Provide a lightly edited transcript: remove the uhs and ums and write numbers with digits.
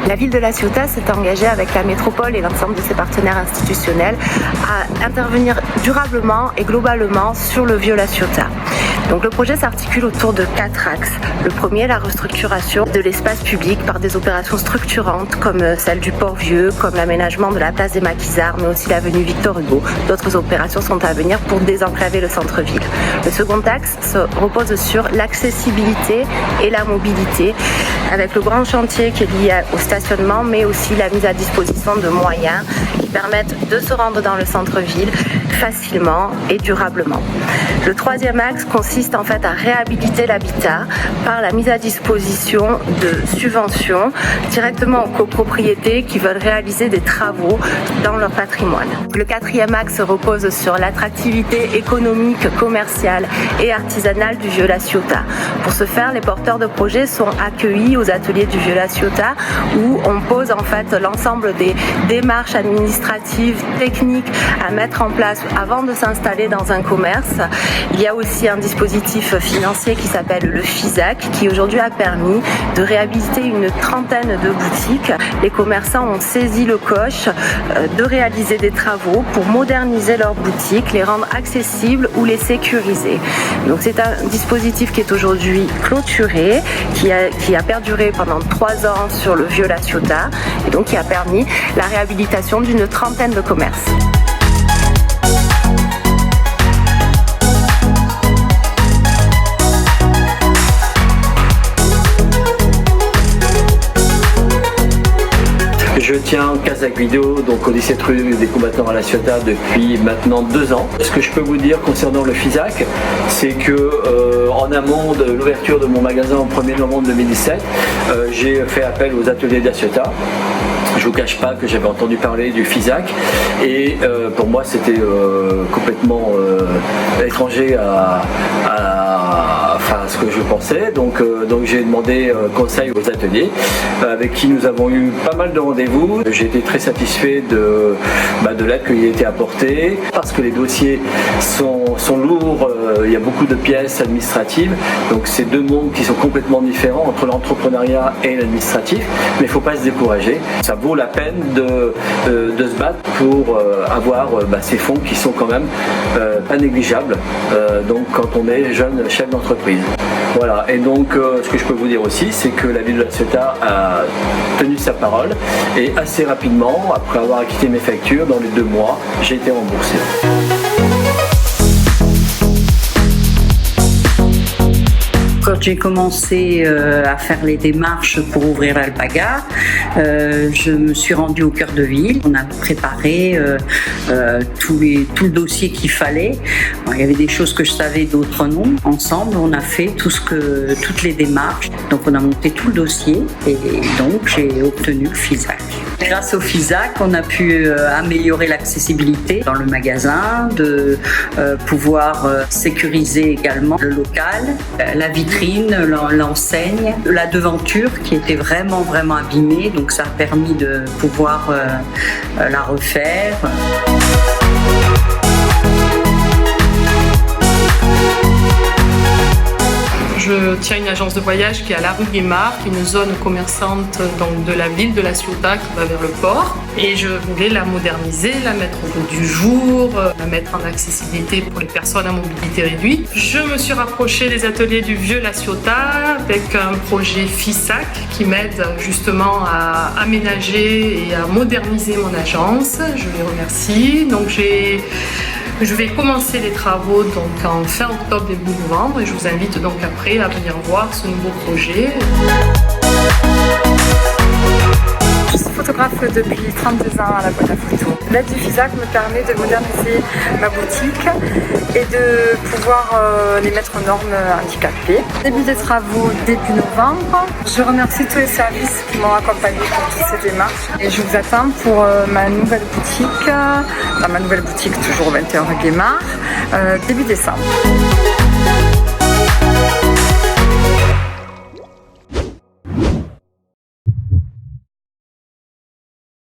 La ville de La Ciotat s'est engagée avec la métropole et l'ensemble de ses partenaires institutionnels à intervenir durablement et globalement sur le vieux La Ciotat. Donc le projet s'articule autour de 4 axes. Le premier, la restructuration de l'espace public par des opérations structurantes comme celle du Port Vieux, comme l'aménagement de la place des Maquisards, mais aussi l'avenue Victor Hugo. D'autres opérations sont à venir pour désenclaver le centre-ville. Le second axe repose sur l'accessibilité et la mobilité, avec le grand chantier qui est lié au stationnement, mais aussi la mise à disposition de moyens qui permettent de se rendre dans le centre-ville facilement et durablement. Le troisième axe consiste en fait à réhabiliter l'habitat par la mise à disposition de subventions directement aux copropriétés qui veulent réaliser des travaux dans leur patrimoine. Le quatrième axe repose sur l'attractivité économique, commerciale et artisanale du vieux La Ciotat. Pour ce faire, les porteurs de projets sont accueillis aux ateliers du vieux La Ciotat où on pose en fait l'ensemble des démarches administratives, techniques à mettre en place avant de s'installer dans un commerce. Il y a aussi un dispositif financier qui s'appelle le FISAC qui aujourd'hui a permis de réhabiliter une trentaine de boutiques. Les commerçants ont saisi le coche de réaliser des travaux pour moderniser leurs boutiques, les rendre accessibles ou les sécuriser. Donc c'est un dispositif qui est aujourd'hui clôturé, qui a perduré pendant 3 ans sur le vieux La Ciotat et donc qui a permis la réhabilitation d'une trentaine de commerces. Je tiens Casa Guido, donc au 17 rue des Combattants à La Ciotat depuis maintenant 2 ans. Ce que je peux vous dire concernant le FISAC, c'est que en amont de l'ouverture de mon magasin au 1er novembre 2017, j'ai fait appel aux ateliers de La Ciotat. Je ne vous cache pas que j'avais entendu parler du FISAC et pour moi c'était complètement étranger à ce que je pensais. Donc j'ai demandé conseil aux ateliers avec qui nous avons eu pas mal de rendez-vous. J'ai été très satisfait de l'aide qui a été apportée parce que les dossiers sont lourds, il y a beaucoup de pièces administratives. Donc c'est 2 mondes qui sont complètement différents entre l'entrepreneuriat et l'administratif. Mais il ne faut pas se décourager. Ça vaut la peine de se battre pour avoir ces fonds qui sont quand même pas négligeables donc quand on est jeune chef d'entreprise. Voilà, et donc ce que je peux vous dire aussi, c'est que la ville de La Ciotat a tenu sa parole et assez rapidement, après avoir acquitté mes factures, dans les 2 mois, j'ai été remboursé. Quand j'ai commencé à faire les démarches pour ouvrir l'Alpaga, je me suis rendue au cœur de ville. On a préparé tout le dossier qu'il fallait. Alors, il y avait des choses que je savais, d'autres non. Ensemble, on a fait toutes les démarches. Donc on a monté tout le dossier et donc j'ai obtenu le FISAC. Grâce au FISAC, on a pu améliorer l'accessibilité dans le magasin, de pouvoir sécuriser également le local, la vitrine, l'enseigne, la devanture qui était vraiment abîmée, donc ça a permis de pouvoir la refaire. Je tiens une agence de voyage qui est à la rue Guémard, qui est une zone commerçante donc, de la ville de La Ciotat qui va vers le port. Et je voulais la moderniser, la mettre au goût du jour, la mettre en accessibilité pour les personnes à mobilité réduite. Je me suis rapprochée des ateliers du vieux La Ciotat avec un projet FISAC qui m'aide justement à aménager et à moderniser mon agence. Je les remercie. Donc je vais commencer les travaux donc en fin octobre, début novembre et je vous invite donc après à venir voir ce nouveau projet. Je suis photographe depuis 32 ans à la boîte à photos. L'aide du FISAC me permet de moderniser ma boutique et de pouvoir les mettre aux normes handicapées. Début des travaux début novembre. Je remercie tous les services qui m'ont accompagné pour toutes ces démarches et je vous attends pour ma nouvelle boutique, toujours 21 rue Guémard, début décembre.